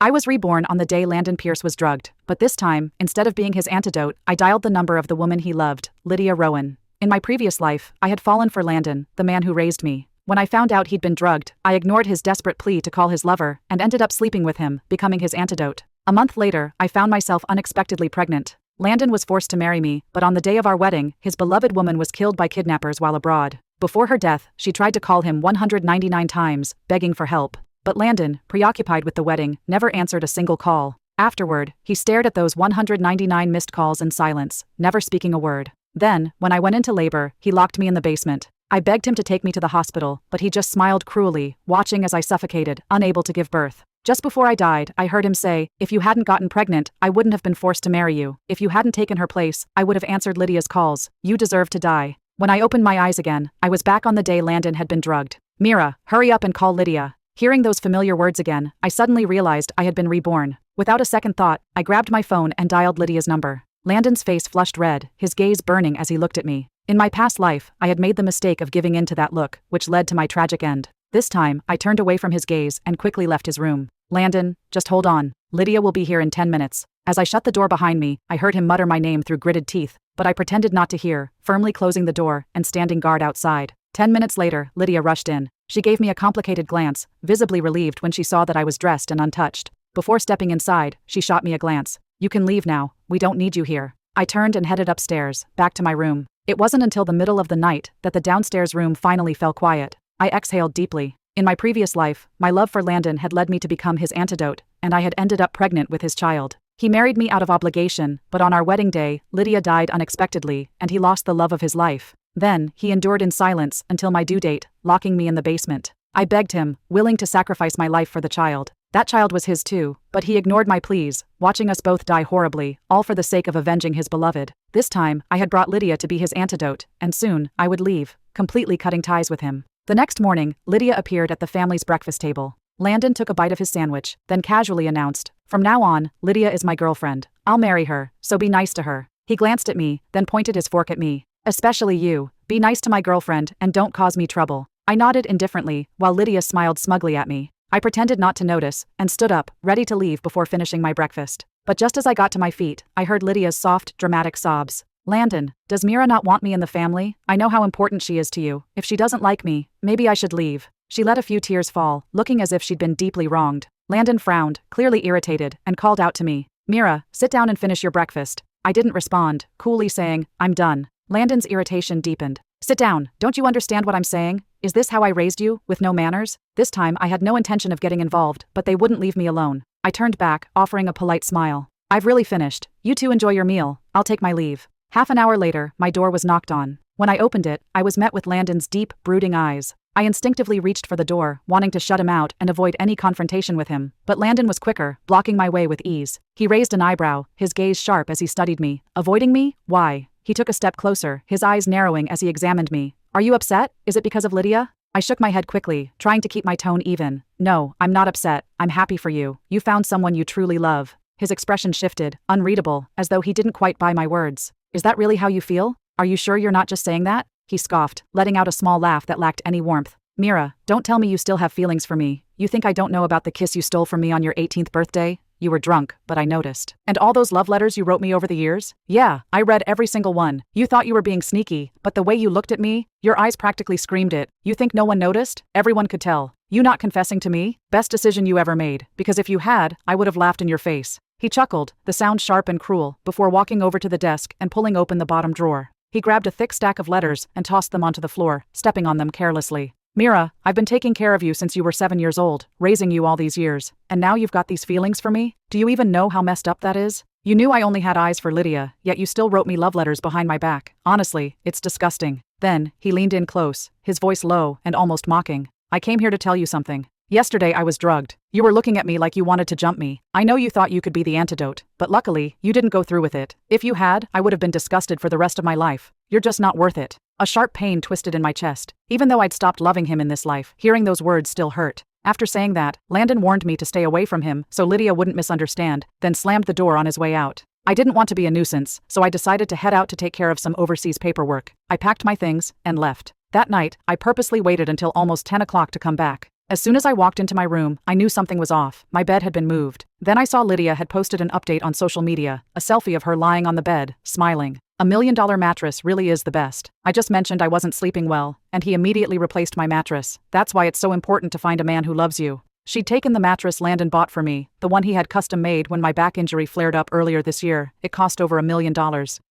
I was reborn on the day Landon Pierce was drugged, but this time, instead of being his antidote, I dialed the number of the woman he loved, Lydia Rowan. In my previous life, I had fallen for Landon, the man who raised me. When I found out he'd been drugged, I ignored his desperate plea to call his lover, and ended up sleeping with him, becoming his antidote. A month later, I found myself unexpectedly pregnant. Landon was forced to marry me, but on the day of our wedding, his beloved woman was killed by kidnappers while abroad. Before her death, she tried to call him 199 times, begging for help. But Landon, preoccupied with the wedding, never answered a single call. Afterward, he stared at those 199 missed calls in silence, never speaking a word. Then, when I went into labor, he locked me in the basement. I begged him to take me to the hospital, but he just smiled cruelly, watching as I suffocated, unable to give birth. Just before I died, I heard him say, "If you hadn't gotten pregnant, I wouldn't have been forced to marry you. If you hadn't taken her place, I would have answered Lydia's calls. You deserve to die." When I opened my eyes again, I was back on the day Landon had been drugged. "Mira, hurry up and call Lydia." Hearing those familiar words again, I suddenly realized I had been reborn. Without a second thought, I grabbed my phone and dialed Lydia's number. Landon's face flushed red, his gaze burning as he looked at me. In my past life, I had made the mistake of giving in to that look, which led to my tragic end. This time, I turned away from his gaze and quickly left his room. "Landon, just hold on. Lydia will be here in 10 minutes. As I shut the door behind me, I heard him mutter my name through gritted teeth, but I pretended not to hear, firmly closing the door and standing guard outside. 10 minutes later, Lydia rushed in. She gave me a complicated glance, visibly relieved when she saw that I was dressed and untouched. Before stepping inside, she shot me a glance. "You can leave now, we don't need you here." I turned and headed upstairs, back to my room. It wasn't until the middle of the night that the downstairs room finally fell quiet. I exhaled deeply. In my previous life, my love for Landon had led me to become his antidote, and I had ended up pregnant with his child. He married me out of obligation, but on our wedding day, Lydia died unexpectedly, and he lost the love of his life. Then, he endured in silence until my due date, locking me in the basement. I begged him, willing to sacrifice my life for the child. That child was his too, but he ignored my pleas, watching us both die horribly, all for the sake of avenging his beloved. This time, I had brought Lydia to be his antidote, and soon, I would leave, completely cutting ties with him. The next morning, Lydia appeared at the family's breakfast table. Landon took a bite of his sandwich, then casually announced, "From now on, Lydia is my girlfriend. I'll marry her, so be nice to her." He glanced at me, then pointed his fork at me. "Especially you. Be nice to my girlfriend and don't cause me trouble." I nodded indifferently, while Lydia smiled smugly at me. I pretended not to notice, and stood up, ready to leave before finishing my breakfast. But just as I got to my feet, I heard Lydia's soft, dramatic sobs. "Landon, does Mira not want me in the family? I know how important she is to you. If she doesn't like me, maybe I should leave." She let a few tears fall, looking as if she'd been deeply wronged. Landon frowned, clearly irritated, and called out to me, "Mira, sit down and finish your breakfast." I didn't respond, coolly saying, "I'm done." Landon's irritation deepened. "Sit down, don't you understand what I'm saying? Is this how I raised you, with no manners?" This time I had no intention of getting involved, but they wouldn't leave me alone. I turned back, offering a polite smile. "I've really finished. You two enjoy your meal, I'll take my leave." Half an hour later, my door was knocked on. When I opened it, I was met with Landon's deep, brooding eyes. I instinctively reached for the door, wanting to shut him out and avoid any confrontation with him, but Landon was quicker, blocking my way with ease. He raised an eyebrow, his gaze sharp as he studied me. "Avoiding me? Why?" He took a step closer, his eyes narrowing as he examined me. "Are you upset? Is it because of Lydia?" I shook my head quickly, trying to keep my tone even. "No, I'm not upset. I'm happy for you. You found someone you truly love." His expression shifted, unreadable, as though he didn't quite buy my words. "Is that really how you feel? Are you sure you're not just saying that?" He scoffed, letting out a small laugh that lacked any warmth. "Mira, don't tell me you still have feelings for me. You think I don't know about the kiss you stole from me on your 18th birthday? You were drunk, but I noticed. And all those love letters you wrote me over the years? Yeah, I read every single one. You thought you were being sneaky, but the way you looked at me, your eyes practically screamed it. You think no one noticed? Everyone could tell. You not confessing to me? Best decision you ever made, because if you had, I would have laughed in your face." He chuckled, the sound sharp and cruel, before walking over to the desk and pulling open the bottom drawer. He grabbed a thick stack of letters and tossed them onto the floor, stepping on them carelessly. "Mira, I've been taking care of you since you were 7 years old, raising you all these years, and now you've got these feelings for me? Do you even know how messed up that is? You knew I only had eyes for Lydia, yet you still wrote me love letters behind my back. Honestly, it's disgusting." Then, he leaned in close, his voice low and almost mocking. "I came here to tell you something. Yesterday I was drugged. You were looking at me like you wanted to jump me. I know you thought you could be the antidote, but luckily, you didn't go through with it. If you had, I would have been disgusted for the rest of my life. You're just not worth it." A sharp pain twisted in my chest. Even though I'd stopped loving him in this life, hearing those words still hurt. After saying that, Landon warned me to stay away from him so Lydia wouldn't misunderstand, then slammed the door on his way out. I didn't want to be a nuisance, so I decided to head out to take care of some overseas paperwork. I packed my things and left. That night, I purposely waited until almost 10 o'clock to come back. As soon as I walked into my room, I knew something was off. My bed had been moved. Then I saw Lydia had posted an update on social media, a selfie of her lying on the bed, smiling. $1 million mattress really is the best. I just mentioned I wasn't sleeping well, and he immediately replaced my mattress. That's why it's so important to find a man who loves you. She'd taken the mattress Landon bought for me, the one he had custom made when my back injury flared up earlier this year. It cost over $1 million.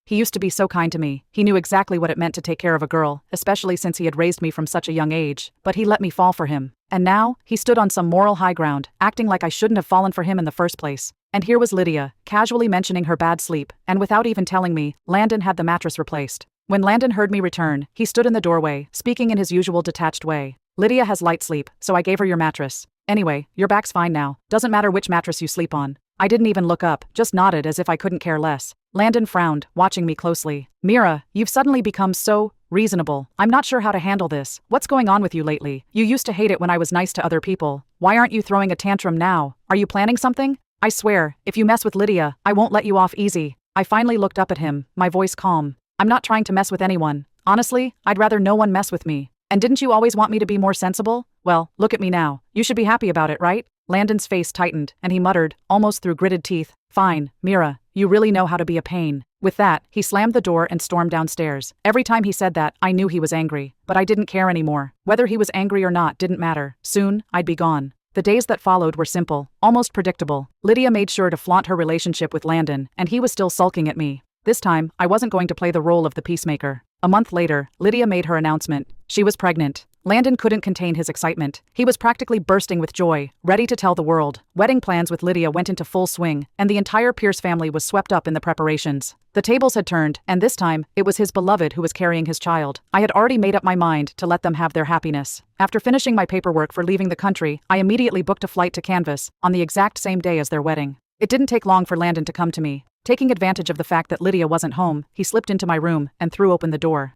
He used to be so kind to me. He knew exactly what it meant to take care of a girl, especially since he had raised me from such a young age. But he let me fall for him. And now, he stood on some moral high ground, acting like I shouldn't have fallen for him in the first place. And here was Lydia, casually mentioning her bad sleep, and without even telling me, Landon had the mattress replaced. When Landon heard me return, he stood in the doorway, speaking in his usual detached way. Lydia has light sleep, so I gave her your mattress. Anyway, your back's fine now. Doesn't matter which mattress you sleep on. I didn't even look up, just nodded as if I couldn't care less. Landon frowned, watching me closely. Mira, you've suddenly become so reasonable. I'm not sure how to handle this. What's going on with you lately? You used to hate it when I was nice to other people. Why aren't you throwing a tantrum now? Are you planning something? I swear, if you mess with Lydia, I won't let you off easy. I finally looked up at him, my voice calm. I'm not trying to mess with anyone. Honestly, I'd rather no one mess with me. And didn't you always want me to be more sensible? Well, look at me now. You should be happy about it, right? Landon's face tightened, and he muttered, almost through gritted teeth, "Fine, Mira, you really know how to be a pain." With that, he slammed the door and stormed downstairs. Every time he said that, I knew he was angry, but I didn't care anymore. Whether he was angry or not didn't matter. Soon, I'd be gone. The days that followed were simple, almost predictable. Lydia made sure to flaunt her relationship with Landon, and he was still sulking at me. This time, I wasn't going to play the role of the peacemaker. A month later, Lydia made her announcement. She was pregnant. Landon couldn't contain his excitement. He was practically bursting with joy, ready to tell the world. Wedding plans with Lydia went into full swing, and the entire Pierce family was swept up in the preparations. The tables had turned, and this time, it was his beloved who was carrying his child. I had already made up my mind to let them have their happiness. After finishing my paperwork for leaving the country, I immediately booked a flight to Canvas, on the exact same day as their wedding. It didn't take long for Landon to come to me. Taking advantage of the fact that Lydia wasn't home, he slipped into my room and threw open the door.